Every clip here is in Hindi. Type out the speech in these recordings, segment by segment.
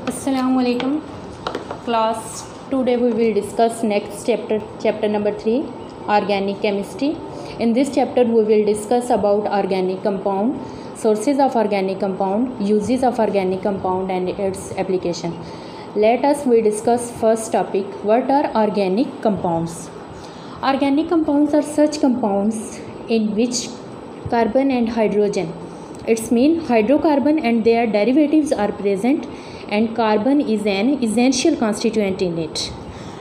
Assalamualaikum class. Today we will discuss next chapter number 3, organic chemistry. In this chapter we will discuss about organic compound, sources of organic compound, uses of organic compound and its application. Let us we discuss first topic, what are organic compounds. Organic compounds are such compounds in which carbon and hydrogen, its mean hydrocarbon and their derivatives are present, and carbon is an essential constituent in it.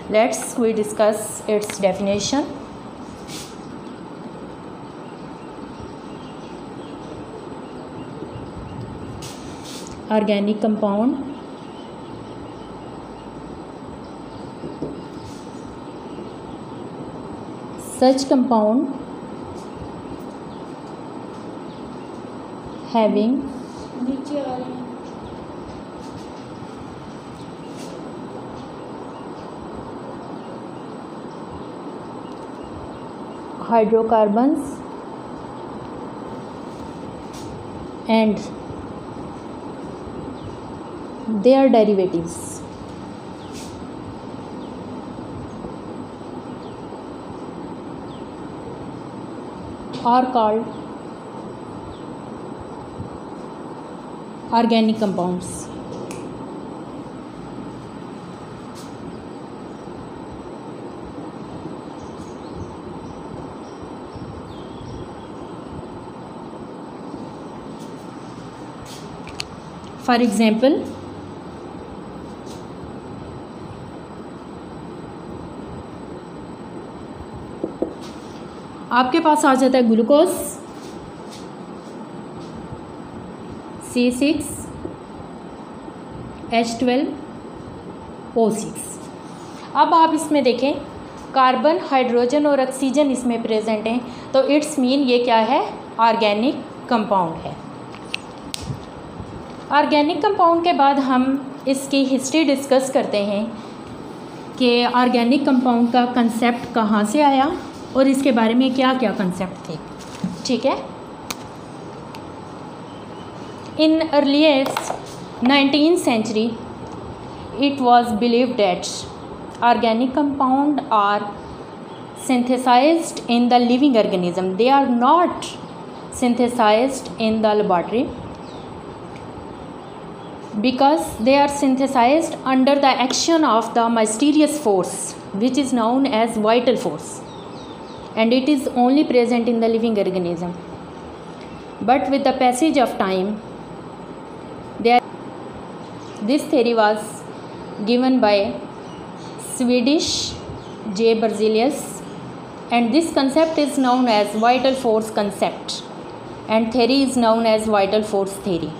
Let's we discuss its definition. Organic compound. Such compound having hydrocarbons and their derivatives are called organic compounds. For example, आपके पास आ जाता है ग्लूकोज C6H12O6। अब आप इसमें देखें कार्बन, हाइड्रोजन और ऑक्सीजन इसमें प्रेजेंट हैं, तो इट्स मीन ये क्या है, ऑर्गेनिक कंपाउंड है। ऑर्गेनिक कंपाउंड के बाद हम इसकी हिस्ट्री डिस्कस करते हैं कि ऑर्गेनिक कंपाउंड का कंसेप्ट कहाँ से आया और इसके बारे में क्या क्या कंसेप्ट थे। ठीक है। इन earliest 19th century it was believed that organic compound are synthesized in the living organism. They are not synthesized in the laboratory because they are synthesized under the action of the mysterious force which is known as vital force, and it is only present in the living organism. But with the passage of time, this theory was given by Swedish J. Berzelius, and this concept is known as vital force concept, and theory is known as vital force theory.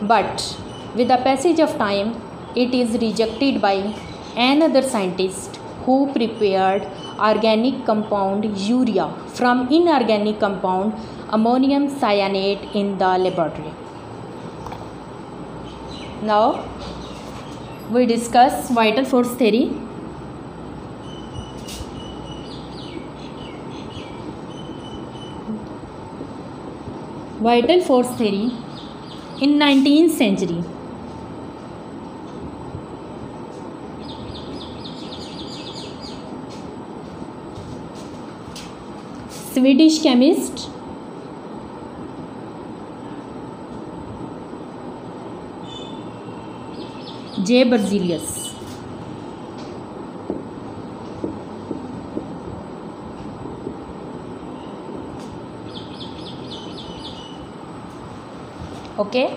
But with the passage of time, it is rejected by another scientist who prepared organic compound urea from inorganic compound ammonium cyanate in the laboratory. Now we discuss vital force theory. Vital force theory in 19th century. Swedish chemist J. Berzelius. Okay.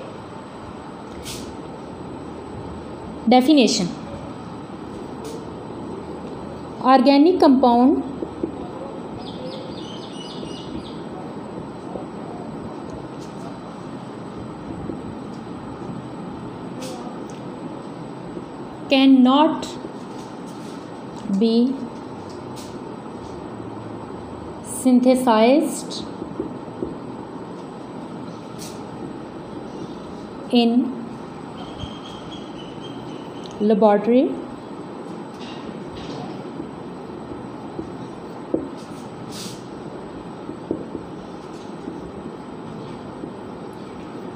Definition. Organic compound cannot be synthesized in laboratory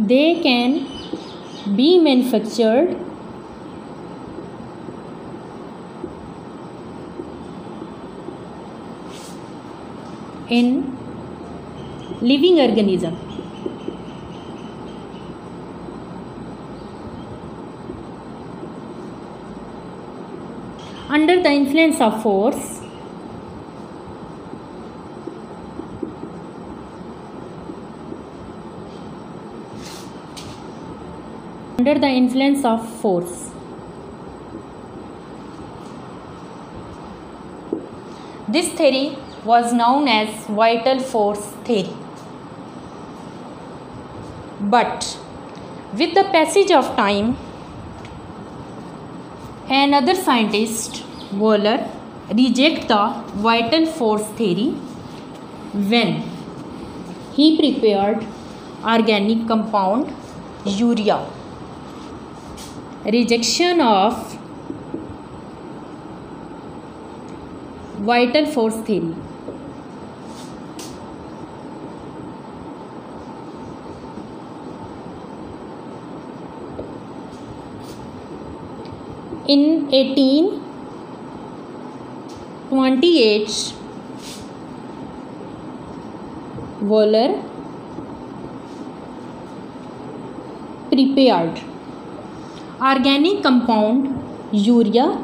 they can be manufactured in living organism. Under the influence of force, this theory was known as vital force theory. But with the passage of time, another scientist, Wöhler, rejected the vital force theory when he prepared organic compound urea. Rejection of vital force theory. In 1828, Wöhler prepared organic compound urea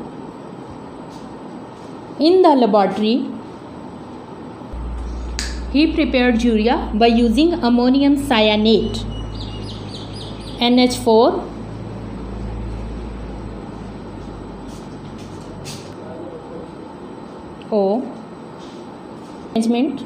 in the laboratory. He prepared urea by using ammonium cyanate, NH4, O arrangement.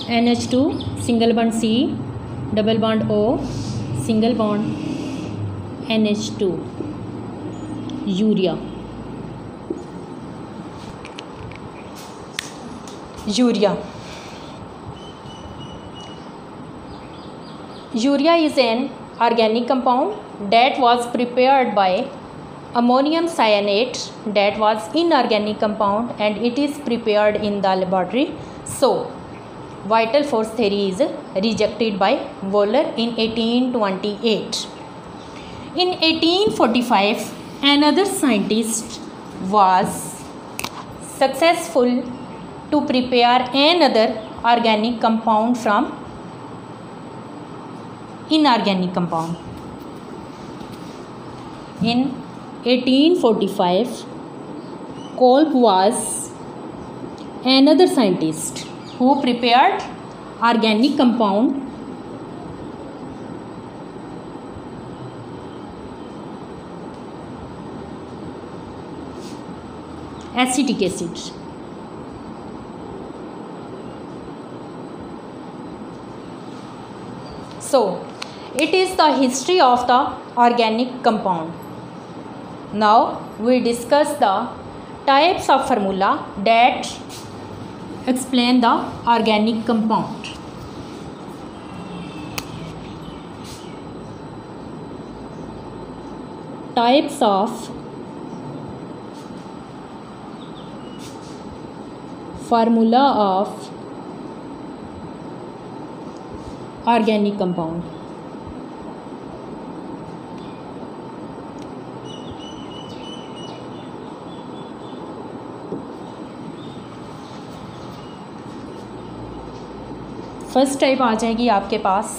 NH2 single bond C, double bond O, single bond NH2, urea. Urea is an organic compound that was prepared by ammonium cyanate, that was inorganic compound, and it is prepared in the laboratory. So vital force theory is rejected by Wöhler in 1828. In 1845, another scientist was successful to prepare another organic compound from inorganic compound. In 1845, Kolb was another scientist who prepared organic compound acetic acid. So it is the history of the organic compound. Now we discuss the types of formula that explain the organic compound. Types of formula of organic compound. First type आ जाएगी आपके पास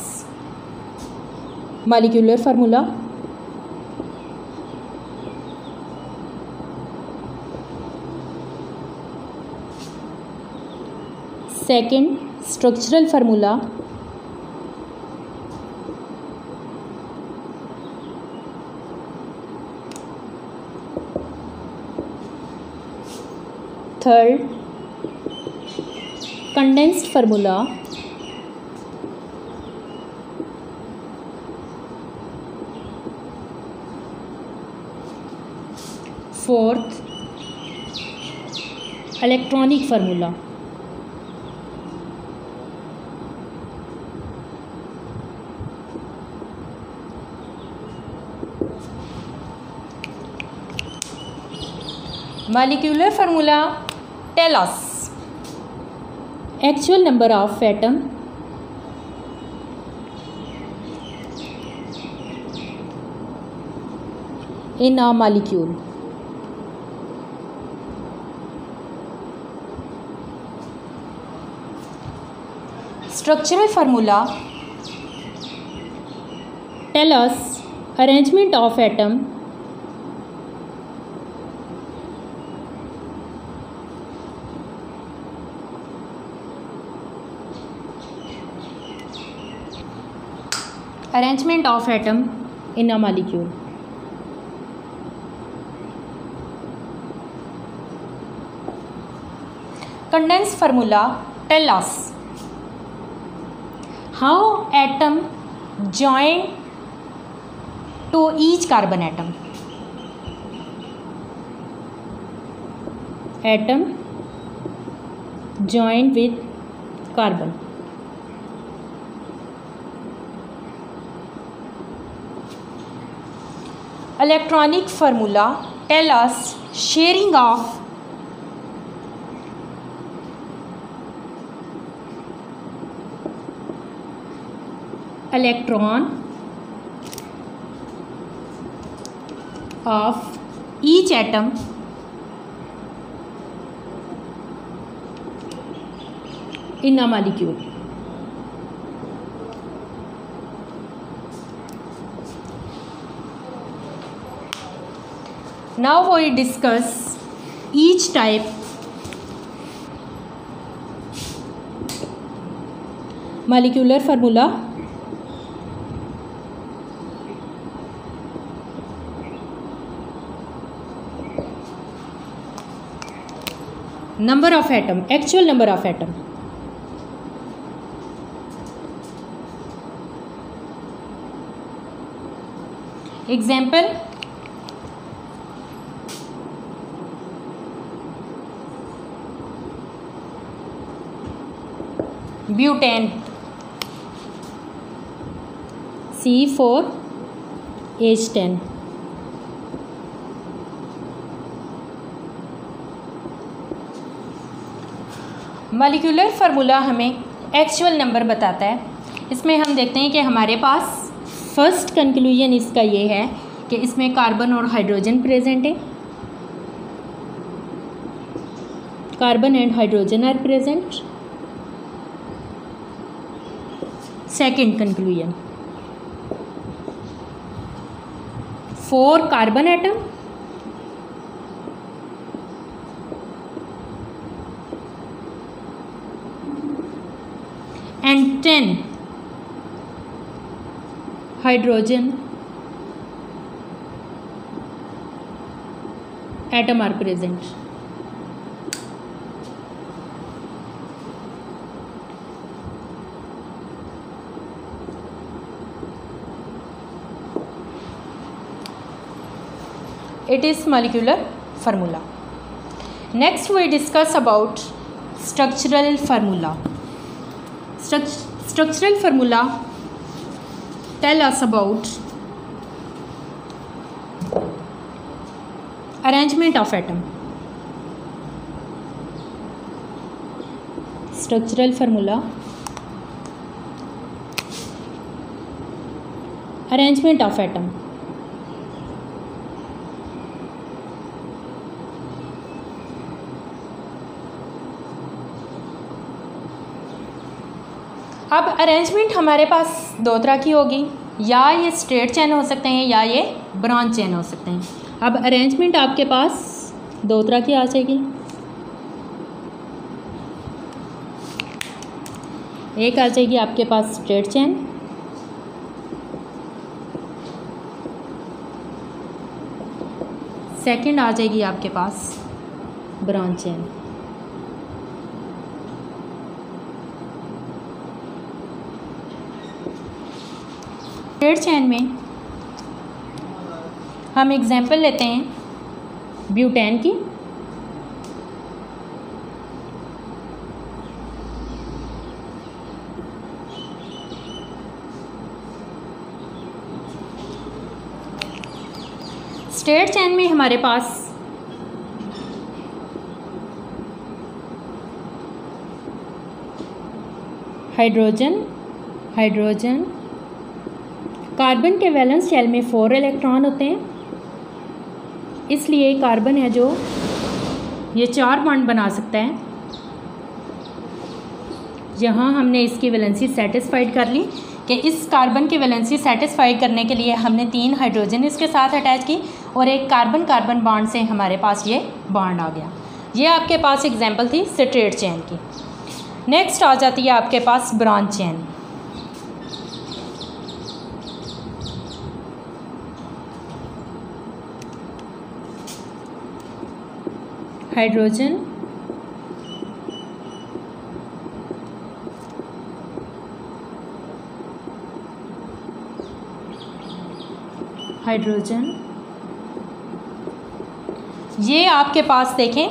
molecular formula, second structural formula, third condensed formula, fourth electronic formula. Molecular formula tell us actual number of atom, in a molecule. Structural formula tell us arrangement of atom in a molecule. Condensed formula tell us how atom join to each carbon atom. Atom joined with carbon. Electronic formula tell us sharing of electron of each atom in a molecule. Now we discuss each type. Molecular formula. Number of atom, actual number of atom. Example, butane C4H10. Molecular formula हमें एक्चुअल नंबर बताता है। इसमें हम देखते हैं कि हमारे पास फर्स्ट कंक्लूजन इसका ये है कि इसमें कार्बन और हाइड्रोजन प्रेजेंट है। Carbon and hydrogen are present. Second conclusion, 4 carbon atom and 10 hydrogen atom are present. It is molecular formula. Next we discuss about structural formula. Structural formula tell us about arrangement of atom. Structural formula, arrangement of atom. अब अरेंजमेंट हमारे पास 2 तरह की होगी, या ये स्ट्रेट चेन हो सकते हैं या ये ब्रांच चेन हो सकते हैं। अब अरेंजमेंट आपके पास 2 तरह की आ जाएगी। एक आ जाएगी आपके पास स्ट्रेट चेन, सेकंड आ जाएगी आपके पास ब्रांच चेन। स्ट्रेट चेन में हम एग्जाम्पल लेते हैं ब्यूटेन की। स्ट्रेट चेन में हमारे पास हाइड्रोजन कार्बन के वैलेंस शेल में 4 इलेक्ट्रॉन होते हैं इसलिए कार्बन है जो ये 4 बॉन्ड बना सकता है। यहाँ हमने इसकी वैलेंसी सेटिस्फाइड कर ली कि इस कार्बन की वैलेंसी सेटिस्फाई करने के लिए हमने 3 हाइड्रोजन इसके साथ अटैच की और एक कार्बन कार्बन बॉन्ड से हमारे पास ये बॉन्ड आ गया। ये आपके पास एग्जांपल थी स्ट्रेट चेन की। नेक्स्ट आ जाती है आपके पास ब्रांच चेन। हाइड्रोजन, हाइड्रोजन, ये आपके पास देखें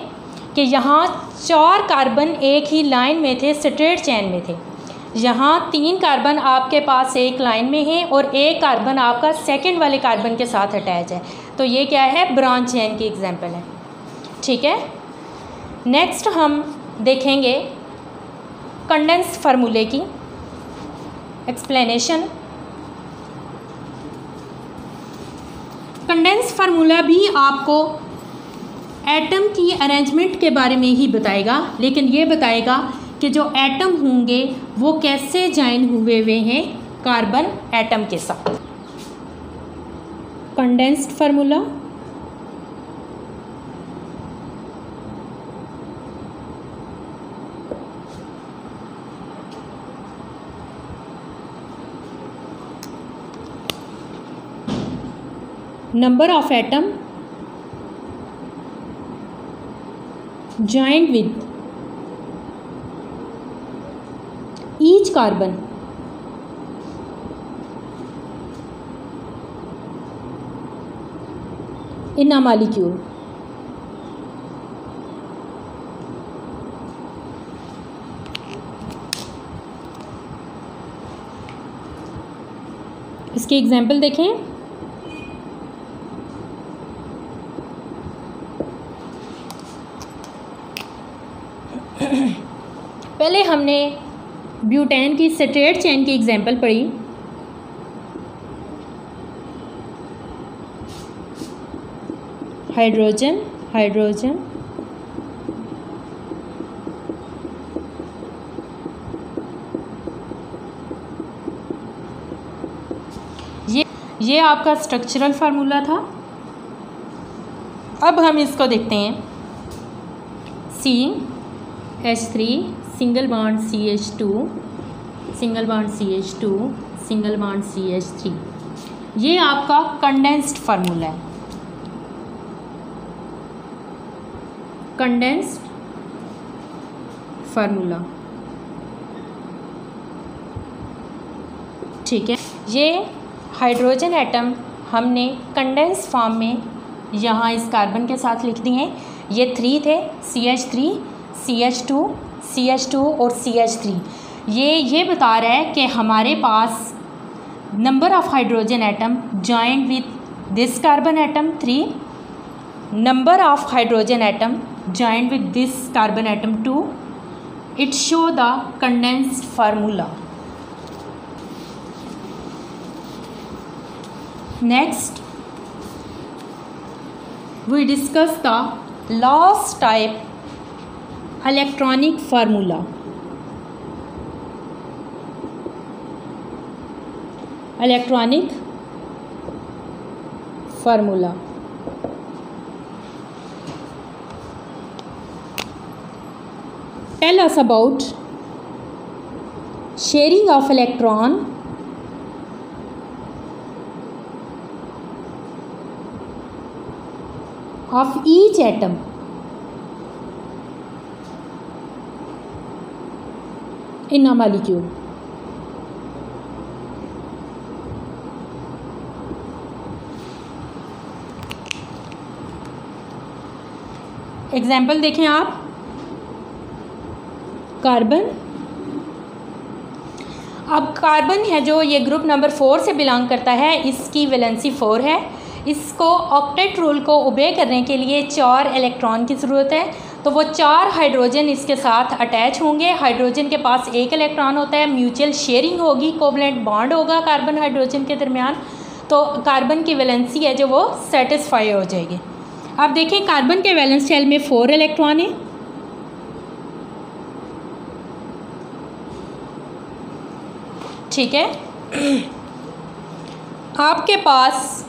कि यहाँ 4 कार्बन एक ही लाइन में थे, स्ट्रेट चेन में थे। यहाँ 3 कार्बन आपके पास एक लाइन में है और एक कार्बन आपका सेकंड वाले कार्बन के साथ अटैच है। तो ये क्या है, ब्रांच चेन की एग्जांपल है। ठीक है, नेक्स्ट हम देखेंगे कंडेंस फार्मूले की एक्सप्लेनेशन। कंडेंस फार्मूला भी आपको एटम की अरेंजमेंट के बारे में ही बताएगा, लेकिन ये बताएगा कि जो एटम होंगे वो कैसे जॉइन हुए हैं कार्बन एटम के साथ। Condensed formula, number of atom joined with each carbon in a molecule। इसके एग्जाम्पल देखें। पहले हमने ब्यूटेन की स्ट्रेट चेन की एग्जांपल पढ़ी। हाइड्रोजन, हाइड्रोजन, ये आपका स्ट्रक्चरल फार्मूला था। अब हम इसको देखते हैं। CH3 single bond CH2, single bond CH2, single bond CH3, ये आपका कंडेंस्ड फार्मूला है। कंडेंस्ड फार्मूला, ठीक है। ये हाइड्रोजन एटम हमने कंडेंस फॉर्म में यहाँ इस कार्बन के साथ लिख दिए हैं। ये 3 थे, CH3, CH2, CH2 और CH3। ये बता रहा है कि हमारे पास number of hydrogen atom joined with this carbon atom 3, number of hydrogen atom joined with this carbon atom 2। It show the condensed formula. Next, we discuss the last type, electronic formula. Electronic formula. Tell us about sharing of electron of each atom in a molecule। Example देखें आप। कार्बन, अब कार्बन है जो ये ग्रुप नंबर 4 से बिलोंग करता है, इसकी वैलेंसी 4 है। इसको ऑक्टेट रूल को ओबे करने के लिए 4 इलेक्ट्रॉन की ज़रूरत है, तो वो 4 हाइड्रोजन इसके साथ अटैच होंगे। हाइड्रोजन के पास 1 इलेक्ट्रॉन होता है, म्यूचुअल शेयरिंग होगी, कोवलेंट बॉन्ड होगा कार्बन हाइड्रोजन के दरमियान, तो कार्बन की वैलेंसी है जो वो सेटिस्फाई हो जाएगी। अब देखें कार्बन के वैलेंस शेल में 4 इलेक्ट्रॉन है, ठीक है। आपके पास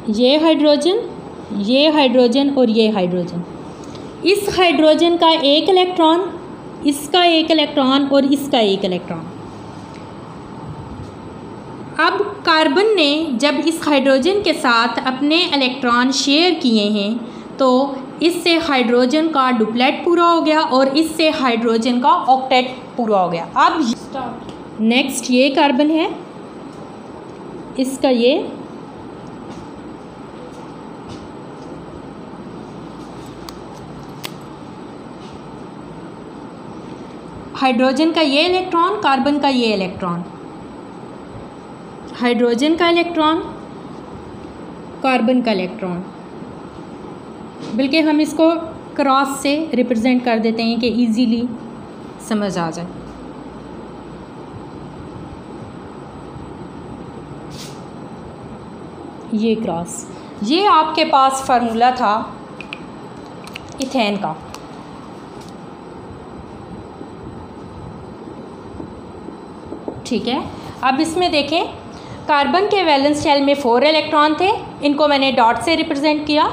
ये हाइड्रोजन और ये हाइड्रोजन, इस हाइड्रोजन का एक इलेक्ट्रॉन, इसका एक इलेक्ट्रॉन और इसका एक इलेक्ट्रॉन। अब कार्बन ने जब इस हाइड्रोजन के साथ अपने इलेक्ट्रॉन शेयर किए हैं तो इससे हाइड्रोजन का डुप्लेट पूरा हो गया और इससे हाइड्रोजन का ऑक्टेट पूरा हो गया। अब नेक्स्ट ये कार्बन है, इसका ये, हाइड्रोजन का ये इलेक्ट्रॉन, कार्बन का ये इलेक्ट्रॉन, हाइड्रोजन का इलेक्ट्रॉन, कार्बन का इलेक्ट्रॉन। बल्कि हम इसको क्रॉस से रिप्रेजेंट कर देते हैं कि इजीली समझ आ जाए। ये क्रॉस, ये आपके पास फार्मूला था इथेन का। ठीक है, अब इसमें देखें कार्बन के वैलेंस शेल में 4 इलेक्ट्रॉन थे, इनको मैंने डॉट से रिप्रेजेंट किया,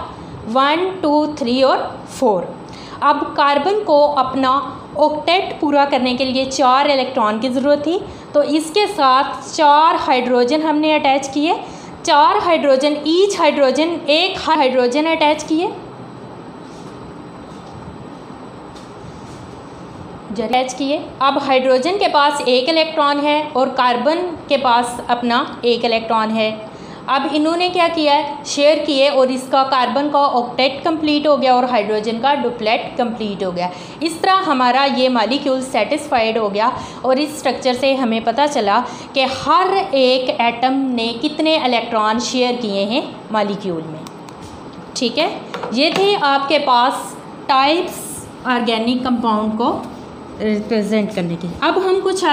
1 2 3 और 4। अब कार्बन को अपना ऑक्टेट पूरा करने के लिए 4 इलेक्ट्रॉन की ज़रूरत थी, तो इसके साथ 4 हाइड्रोजन हमने अटैच किए, 4 हाइड्रोजन, ईच हाइड्रोजन एक हाइड्रोजन अटैच किए, अब हाइड्रोजन के पास एक इलेक्ट्रॉन है और कार्बन के पास अपना एक इलेक्ट्रॉन है। अब इन्होंने क्या किया है, शेयर किए और इसका कार्बन का ऑक्टेट कंप्लीट हो गया और हाइड्रोजन का डुप्लेट कंप्लीट हो गया। इस तरह हमारा ये मॉलिक्यूल सेटिस्फाइड हो गया और इस स्ट्रक्चर से हमें पता चला कि हर एक एटम ने कितने इलेक्ट्रॉन शेयर किए हैं मॉलिक्यूल में। ठीक है, ये थे आपके पास टाइप्स ऑर्गेनिक कंपाउंड को रिप्रेजेंट करने की। अब हम कुछ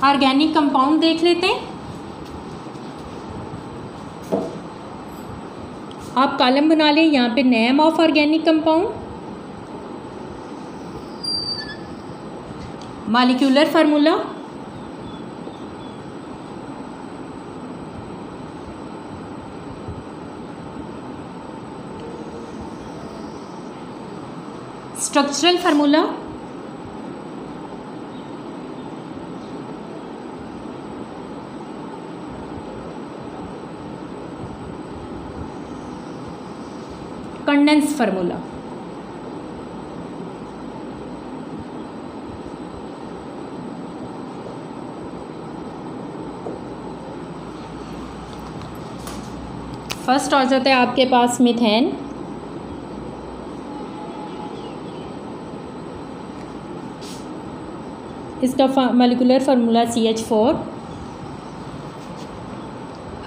ऑर्गेनिक कंपाउंड देख लेते हैं। आप कॉलम बना लें, यहाँ पे name of organic compound, molecular formula, structural formula, condense formula. First आ जाता है आपके पास मीथेन, इसका मॉलिक्यूलर फार्मूला CH4।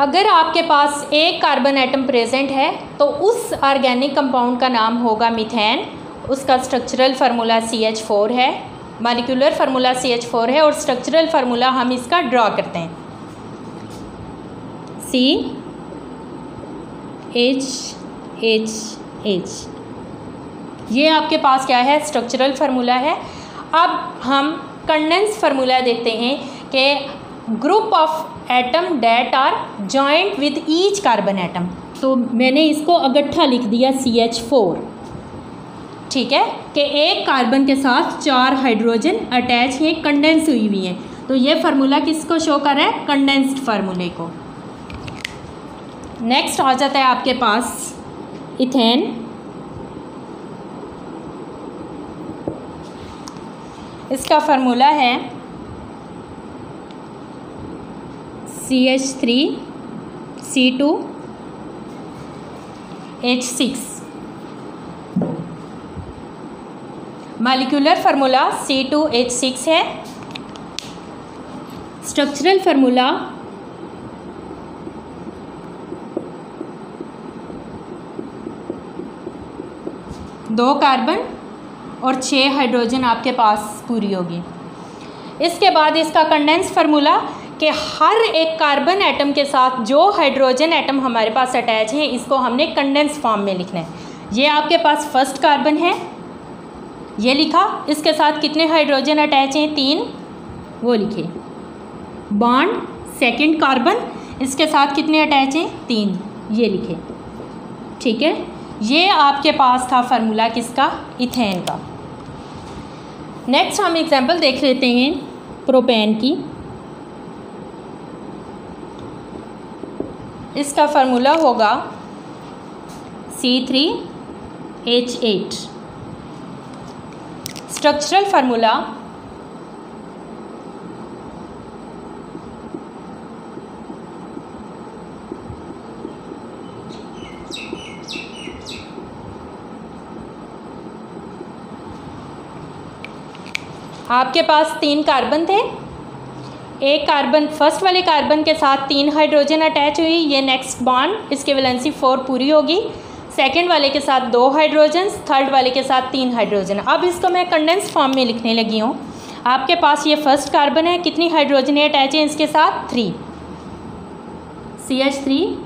अगर आपके पास एक कार्बन एटम प्रेजेंट है तो उस ऑर्गेनिक कंपाउंड का नाम होगा मीथेन, उसका स्ट्रक्चरल फार्मूला CH4 है, मॉलिक्यूलर फार्मूला CH4 है और स्ट्रक्चरल फार्मूला हम इसका ड्रॉ करते हैं CHHH। ये आपके पास क्या है, स्ट्रक्चरल फार्मूला है। अब हम कंडेंस फार्मूला देखते हैं कि group of atom that are joint with each carbon atom, तो मैंने इसको अगट्ठा लिख दिया CH4। ठीक है, कि एक कार्बन के साथ 4 हाइड्रोजन अटैच हैं, कंडेंस हुई हुई हैं, तो ये फार्मूला किसको शो कर रहा है, कंडेंस्ड फार्मूले को। नेक्स्ट आ जाता है आपके पास इथेन, इसका फार्मूला है CH3C2H6, मॉलिक्यूलर फार्मूला C2H6 है, स्ट्रक्चरल फार्मूला दो कार्बन और 6 हाइड्रोजन आपके पास पूरी होगी। इसके बाद इसका कंडेंस फार्मूला कि हर एक कार्बन एटम के साथ जो हाइड्रोजन एटम हमारे पास अटैच है इसको हमने कंडेंस फॉर्म में लिखना है। ये आपके पास फर्स्ट कार्बन है, ये लिखा, इसके साथ कितने हाइड्रोजन अटैच हैं, 3, वो लिखे। बॉन्ड सेकंड कार्बन, इसके साथ कितने अटैच हैं, 3, ये लिखे। ठीक है, ये आपके पास था फार्मूला किसका, इथेन का। नेक्स्ट हम एग्जांपल देख लेते हैं प्रोपेन की। इसका फार्मूला होगा C3H8। स्ट्रक्चरल फार्मूला आपके पास 3 कार्बन थे, एक कार्बन फर्स्ट वाले कार्बन के साथ 3 हाइड्रोजन अटैच हुई, ये नेक्स्ट बॉन्ड, इसकी वैलेंसी 4 पूरी होगी। सेकंड वाले के साथ 2 हाइड्रोजन, थर्ड वाले के साथ 3 हाइड्रोजन। अब इसको मैं कंडेंस फॉर्म में लिखने लगी हूँ। आपके पास ये फर्स्ट कार्बन है, कितनी हाइड्रोजन अटैच है इसके साथ, 3, CH3